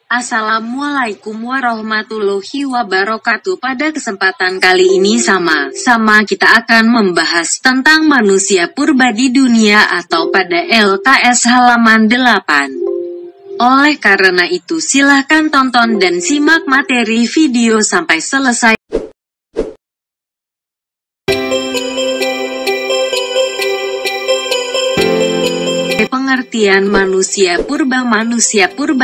Assalamualaikum warahmatullahi wabarakatuh. Pada kesempatan kali ini sama-sama kita akan membahas tentang manusia purba di dunia atau pada LKS halaman 8. Oleh karena itu silahkan tonton dan simak materi video sampai selesai. Pengertian manusia purba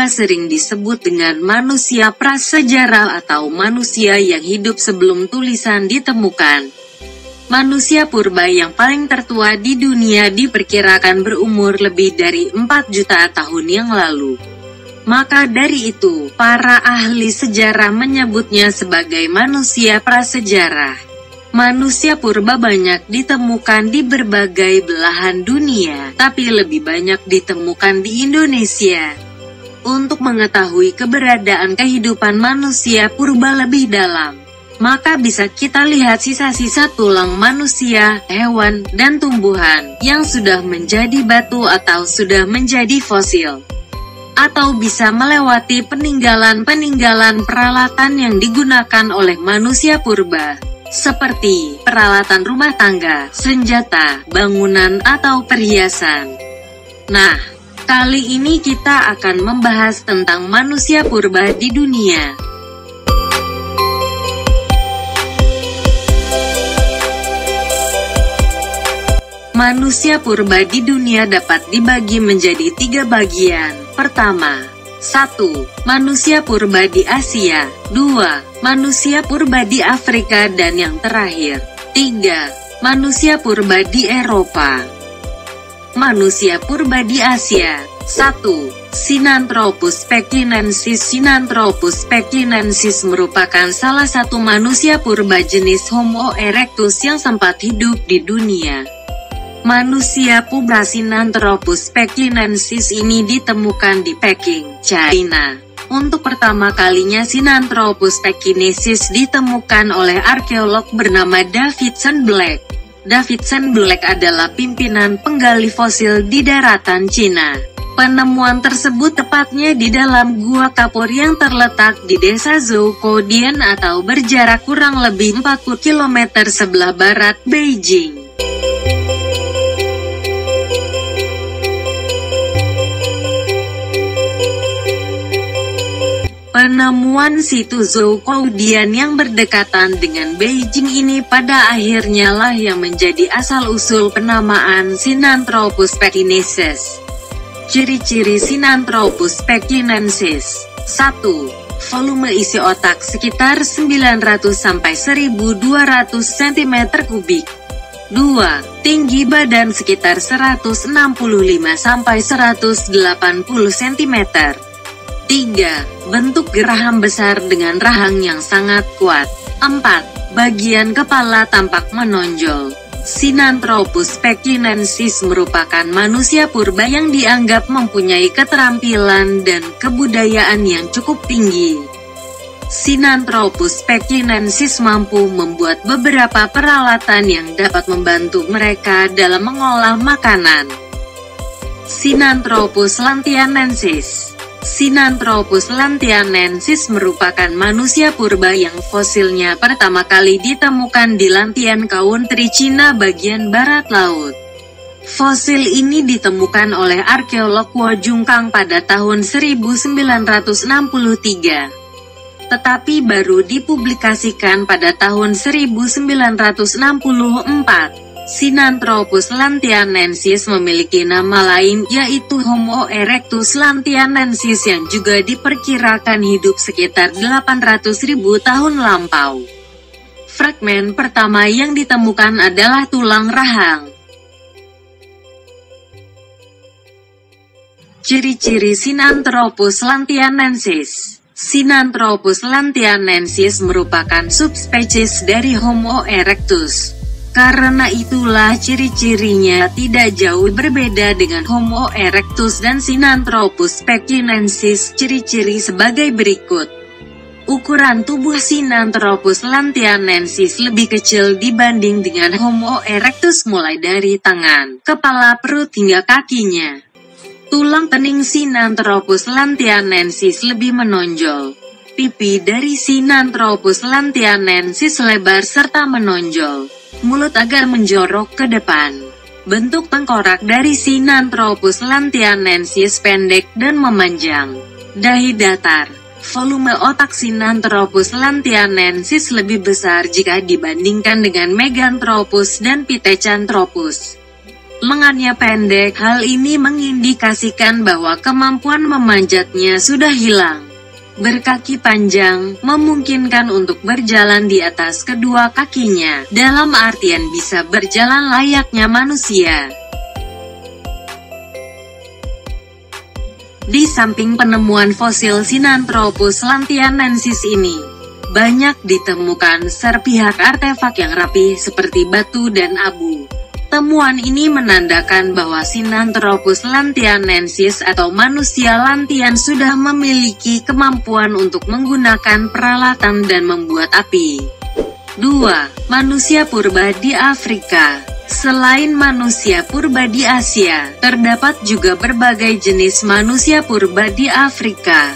sering disebut dengan manusia prasejarah atau manusia yang hidup sebelum tulisan ditemukan. Manusia purba yang paling tertua di dunia diperkirakan berumur lebih dari 4 juta tahun yang lalu. Maka dari itu, para ahli sejarah menyebutnya sebagai manusia prasejarah. Manusia purba banyak ditemukan di berbagai belahan dunia, tapi lebih banyak ditemukan di Indonesia. Untuk mengetahui keberadaan kehidupan manusia purba lebih dalam, maka bisa kita lihat sisa-sisa tulang manusia, hewan, dan tumbuhan yang sudah menjadi batu atau sudah menjadi fosil. Atau bisa melewati peninggalan-peninggalan peralatan yang digunakan oleh manusia purba, seperti peralatan rumah tangga, senjata, bangunan, atau perhiasan. Nah, kali ini kita akan membahas tentang manusia purba di dunia. Manusia purba di dunia dapat dibagi menjadi 3 bagian. Pertama, 1. Manusia purba di Asia. 2. Manusia purba di Afrika. Dan yang terakhir, 3. Manusia purba di Eropa. Manusia purba di Asia. 1. Sinanthropus pekinensis. Sinanthropus pekinensis merupakan salah satu manusia purba jenis Homo erectus yang sempat hidup di dunia. Manusia purba Sinanthropus pekinensis ini ditemukan di Peking, China. Untuk pertama kalinya Sinanthropus pekinensis ditemukan oleh arkeolog bernama Davidson Black. Davidson Black adalah pimpinan penggali fosil di daratan Cina. Penemuan tersebut tepatnya di dalam gua kapur yang terletak di desa Zhoukoudian atau berjarak kurang lebih 40 km sebelah barat Beijing. Penemuan situs Zhoukoudian yang berdekatan dengan Beijing ini pada akhirnya lah yang menjadi asal-usul penamaan Sinanthropus pekinensis. Ciri-ciri Sinanthropus pekinensis. 1. Volume isi otak sekitar 900–1200 cm3. 2. Tinggi badan sekitar 165–180 cm. 3. Bentuk geraham besar dengan rahang yang sangat kuat. 4. Bagian kepala tampak menonjol. Sinanthropus pekinensis merupakan manusia purba yang dianggap mempunyai keterampilan dan kebudayaan yang cukup tinggi. Sinanthropus pekinensis mampu membuat beberapa peralatan yang dapat membantu mereka dalam mengolah makanan. Sinanthropus lantianensis. Sinanthropus lantianensis merupakan manusia purba yang fosilnya pertama kali ditemukan di Lantian Country, Cina bagian barat laut. Fosil ini ditemukan oleh arkeolog Guo Jungkang pada tahun 1963. Tetapi baru dipublikasikan pada tahun 1964. Sinanthropus lantianensis memiliki nama lain, yaitu Homo erectus lantianensis yang juga diperkirakan hidup sekitar 800.000 tahun lampau. Fragmen pertama yang ditemukan adalah tulang rahang. Ciri-ciri Sinanthropus lantianensis. Sinanthropus lantianensis merupakan subspesies dari Homo erectus. Karena itulah ciri-cirinya tidak jauh berbeda dengan Homo erectus dan Sinanthropus pekinensis. Ciri-ciri sebagai berikut. Ukuran tubuh Sinanthropus lantianensis lebih kecil dibanding dengan Homo erectus mulai dari tangan, kepala, perut hingga kakinya. Tulang pening Sinanthropus lantianensis lebih menonjol. Pipi dari Sinanthropus lantianensis lebar serta menonjol. Mulut agak menjorok ke depan. Bentuk tengkorak dari Sinanthropus lantianensis pendek dan memanjang. Dahi datar. Volume otak Sinanthropus lantianensis lebih besar jika dibandingkan dengan Meganthropus dan Pithecanthropus. Lengannya pendek, hal ini mengindikasikan bahwa kemampuan memanjatnya sudah hilang. Berkaki panjang, memungkinkan untuk berjalan di atas kedua kakinya, dalam artian bisa berjalan layaknya manusia. Di samping penemuan fosil Sinanthropus lantianensis ini, banyak ditemukan serpihat artefak yang rapi seperti batu dan abu. Temuan ini menandakan bahwa Sinanthropus lantianensis atau manusia lantian sudah memiliki kemampuan untuk menggunakan peralatan dan membuat api. 2. Manusia purba di Afrika. Selain manusia purba di Asia, terdapat juga berbagai jenis manusia purba di Afrika.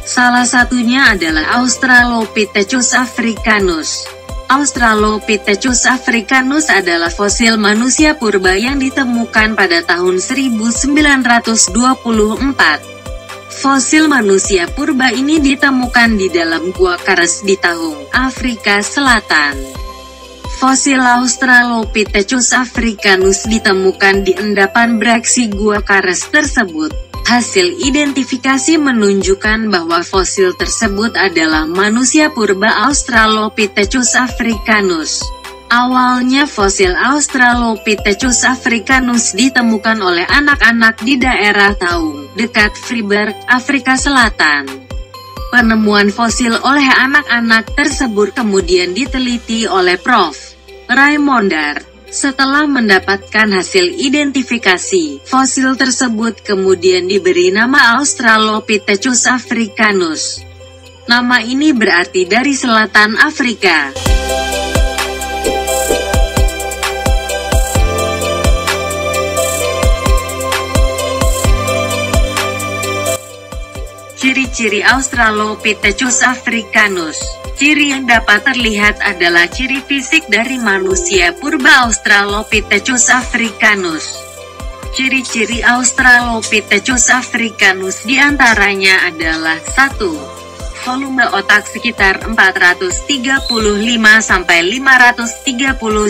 Salah satunya adalah Australopithecus africanus. Australopithecus africanus adalah fosil manusia purba yang ditemukan pada tahun 1924. Fosil manusia purba ini ditemukan di dalam gua Kares di Tahung, Afrika Selatan. Fosil Australopithecus africanus ditemukan di endapan breksi gua Kares tersebut. Hasil identifikasi menunjukkan bahwa fosil tersebut adalah manusia purba Australopithecus africanus. Awalnya fosil Australopithecus africanus ditemukan oleh anak-anak di daerah Taung, dekat Vryburg, Afrika Selatan. Penemuan fosil oleh anak-anak tersebut kemudian diteliti oleh Prof. Raymondar. Setelah mendapatkan hasil identifikasi, fosil tersebut kemudian diberi nama Australopithecus africanus. Nama ini berarti dari selatan Afrika. Ciri-ciri Australopithecus africanus. Ciri yang dapat terlihat adalah ciri fisik dari manusia purba Australopithecus africanus. Ciri-ciri Australopithecus africanus diantaranya adalah 1. Volume otak sekitar 435–530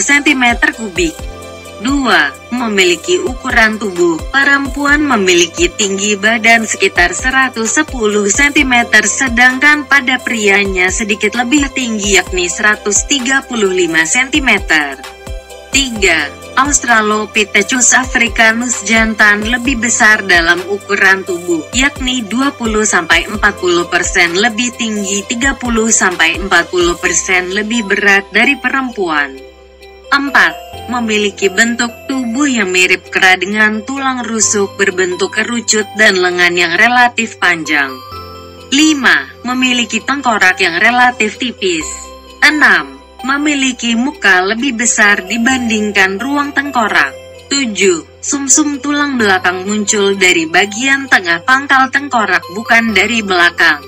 cm3. 2. Memiliki ukuran tubuh. Perempuan memiliki tinggi badan sekitar 110 cm sedangkan pada prianya sedikit lebih tinggi yakni 135 cm. 3. Australopithecus africanus jantan lebih besar dalam ukuran tubuh, yakni 20–40% lebih tinggi, 30–40% lebih berat dari perempuan. 4. Memiliki bentuk tubuh yang mirip kera dengan tulang rusuk berbentuk kerucut dan lengan yang relatif panjang. 5. Memiliki tengkorak yang relatif tipis. 6. Memiliki muka lebih besar dibandingkan ruang tengkorak. 7. Sumsum tulang belakang muncul dari bagian tengah pangkal tengkorak bukan dari belakang.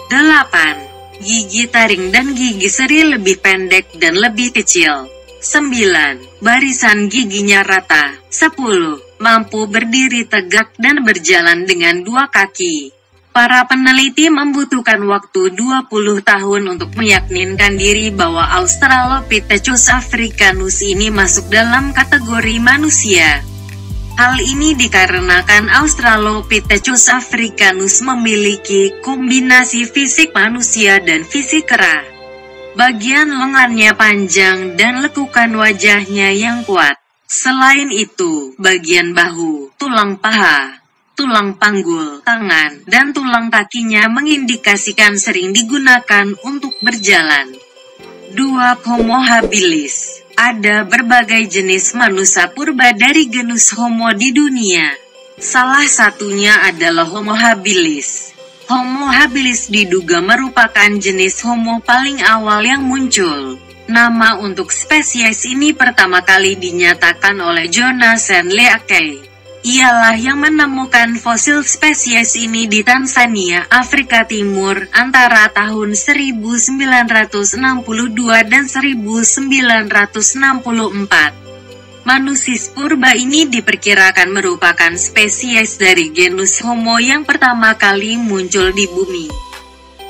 8. Gigi taring dan gigi seri lebih pendek dan lebih kecil. 9. Barisan giginya rata. 10. Mampu berdiri tegak dan berjalan dengan dua kaki. Para peneliti membutuhkan waktu 20 tahun untuk meyakinkan diri bahwa Australopithecus africanus ini masuk dalam kategori manusia. Hal ini dikarenakan Australopithecus africanus memiliki kombinasi fisik manusia dan fisik kera. Bagian lengannya panjang dan lekukan wajahnya yang kuat. Selain itu, bagian bahu, tulang paha, tulang panggul, tangan, dan tulang kakinya mengindikasikan sering digunakan untuk berjalan. 2. Homo habilis. Ada berbagai jenis manusia purba dari genus Homo di dunia. Salah satunya adalah Homo habilis. Homo habilis diduga merupakan jenis Homo paling awal yang muncul. Nama untuk spesies ini pertama kali dinyatakan oleh Jonathan Leakey. Ialah yang menemukan fosil spesies ini di Tanzania, Afrika Timur, antara tahun 1962 dan 1964. Manusia purba ini diperkirakan merupakan spesies dari genus Homo yang pertama kali muncul di bumi.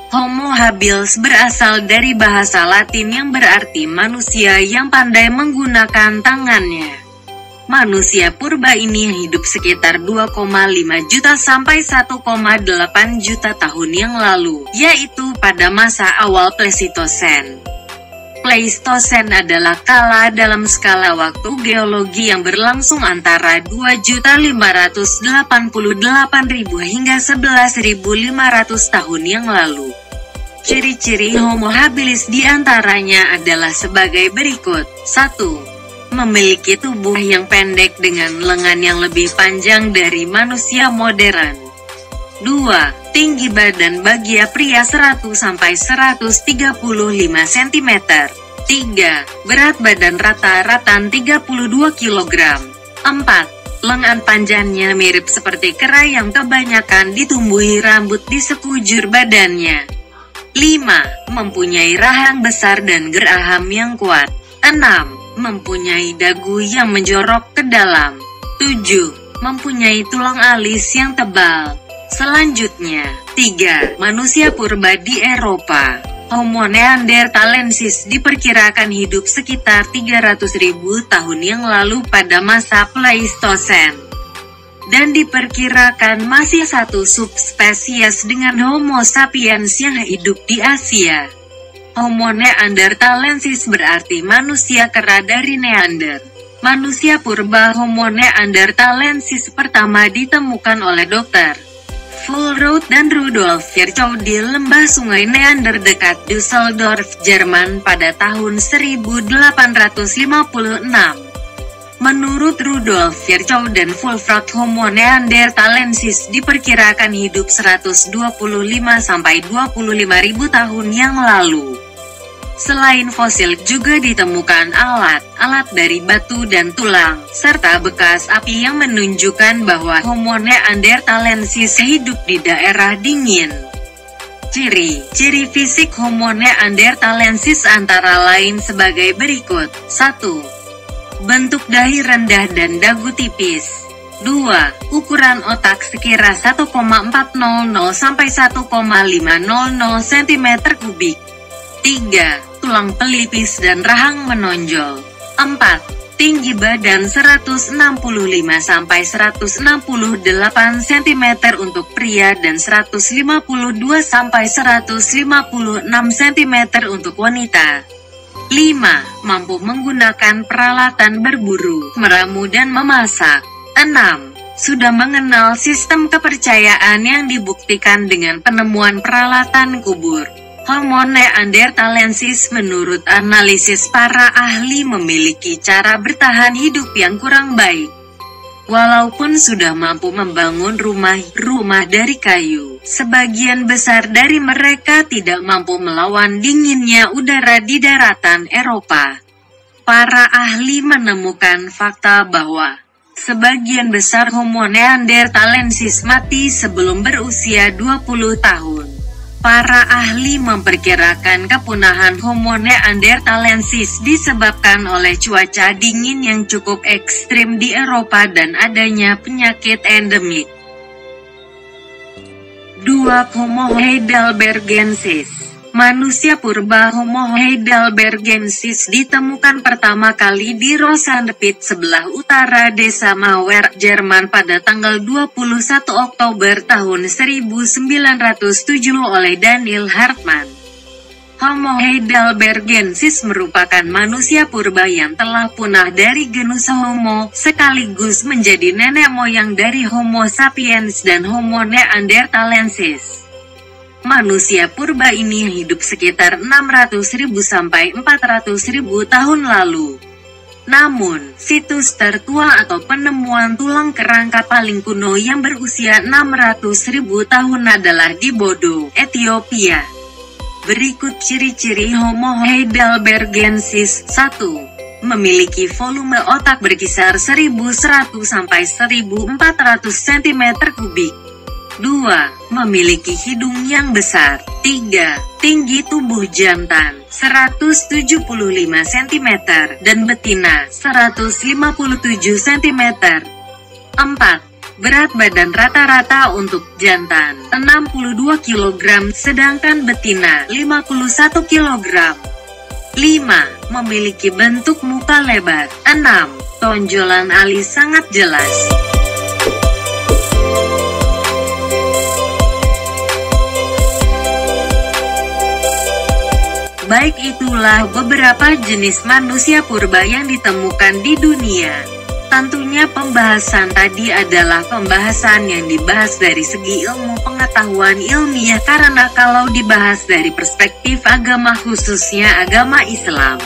Homo habilis berasal dari bahasa Latin yang berarti manusia yang pandai menggunakan tangannya. Manusia purba ini hidup sekitar 2,5 juta sampai 1,8 juta tahun yang lalu, yaitu pada masa awal Pleistocene. Pleistosen adalah kala dalam skala waktu geologi yang berlangsung antara 2.588.000 hingga 11.500 tahun yang lalu. Ciri-ciri Homo habilis diantaranya adalah sebagai berikut. 1. Memiliki tubuh yang pendek dengan lengan yang lebih panjang dari manusia modern. 2. Tinggi badan bagi pria 100-135 cm. 3. Berat badan rata-rata 32 kg. 4. Lengan panjangnya mirip seperti kera yang kebanyakan ditumbuhi rambut di sekujur badannya. 5. Mempunyai rahang besar dan geraham yang kuat. 6. Mempunyai dagu yang menjorok ke dalam. 7. Mempunyai tulang alis yang tebal. Selanjutnya, 3. Manusia purba di Eropa. Homo neanderthalensis diperkirakan hidup sekitar 300.000 tahun yang lalu pada masa Pleistocene. Dan diperkirakan masih satu subspesies dengan Homo sapiens yang hidup di Asia. Homo neanderthalensis berarti manusia kera dari Neander. Manusia purba Homo neanderthalensis pertama ditemukan oleh Dr. Fulroth dan Rudolf Virchow di lembah Sungai Neander dekat Düsseldorf, Jerman pada tahun 1856. Menurut Rudolf Virchow dan Fulroth, Homo neanderthalensis diperkirakan hidup 125-25.000 tahun yang lalu. Selain fosil juga ditemukan alat dari batu dan tulang, serta bekas api yang menunjukkan bahwa Homo neanderthalensis hidup di daerah dingin. Ciri fisik Homo neanderthalensis antara lain sebagai berikut. 1. Bentuk dahi rendah dan dagu tipis. 2. Ukuran otak sekira 1,400 sampai 1,500 cm3. 3. Tulang pelipis dan rahang menonjol. 4. Tinggi badan 165 sampai 168 cm untuk pria dan 152 sampai 156 cm untuk wanita. 5. Mampu menggunakan peralatan berburu, meramu dan memasak. 6. Sudah mengenal sistem kepercayaan yang dibuktikan dengan penemuan peralatan kubur. Homo neanderthalensis menurut analisis para ahli memiliki cara bertahan hidup yang kurang baik. Walaupun sudah mampu membangun rumah dari kayu, sebagian besar dari mereka tidak mampu melawan dinginnya udara di daratan Eropa. Para ahli menemukan fakta bahwa sebagian besar Homo neanderthalensis mati sebelum berusia 20 tahun. Para ahli memperkirakan kepunahan Homo neanderthalensis disebabkan oleh cuaca dingin yang cukup ekstrim di Eropa dan adanya penyakit endemik. 2. Homo heidelbergensis. Manusia purba Homo heidelbergensis ditemukan pertama kali di Rosenspitz sebelah utara desa Mauer, Jerman pada tanggal 21 Oktober tahun 1907 oleh Daniel Hartmann. Homo heidelbergensis merupakan manusia purba yang telah punah dari genus Homo, sekaligus menjadi nenek moyang dari Homo sapiens dan Homo neanderthalensis. Manusia purba ini hidup sekitar 600.000 sampai 400.000 tahun lalu. Namun, situs tertua atau penemuan tulang kerangka paling kuno yang berusia 600.000 tahun adalah di Bodo, Ethiopia. Berikut ciri-ciri Homo heidelbergensis. 1. memiliki volume otak berkisar 1100 sampai 1400 cm3. 2. Memiliki hidung yang besar. 3. Tinggi tubuh jantan 175 cm dan betina 157 cm. 4. Berat badan rata-rata untuk jantan 62 kg sedangkan betina 51 kg. 5. Memiliki bentuk muka lebar. 6. Tonjolan alis sangat jelas. Baik, itulah beberapa jenis manusia purba yang ditemukan di dunia. Tentunya pembahasan tadi adalah pembahasan yang dibahas dari segi ilmu pengetahuan ilmiah, karena kalau dibahas dari perspektif agama, khususnya agama Islam,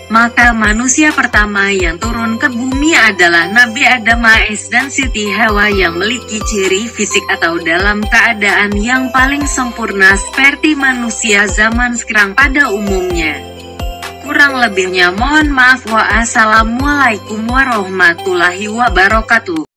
maka manusia pertama yang turun ke bumi adalah Nabi Adam AS dan Siti Hawa yang memiliki ciri fisik atau dalam keadaan yang paling sempurna seperti manusia zaman sekarang pada umumnya. Kurang lebihnya mohon maaf. Wassalamualaikum warahmatullahi wabarakatuh.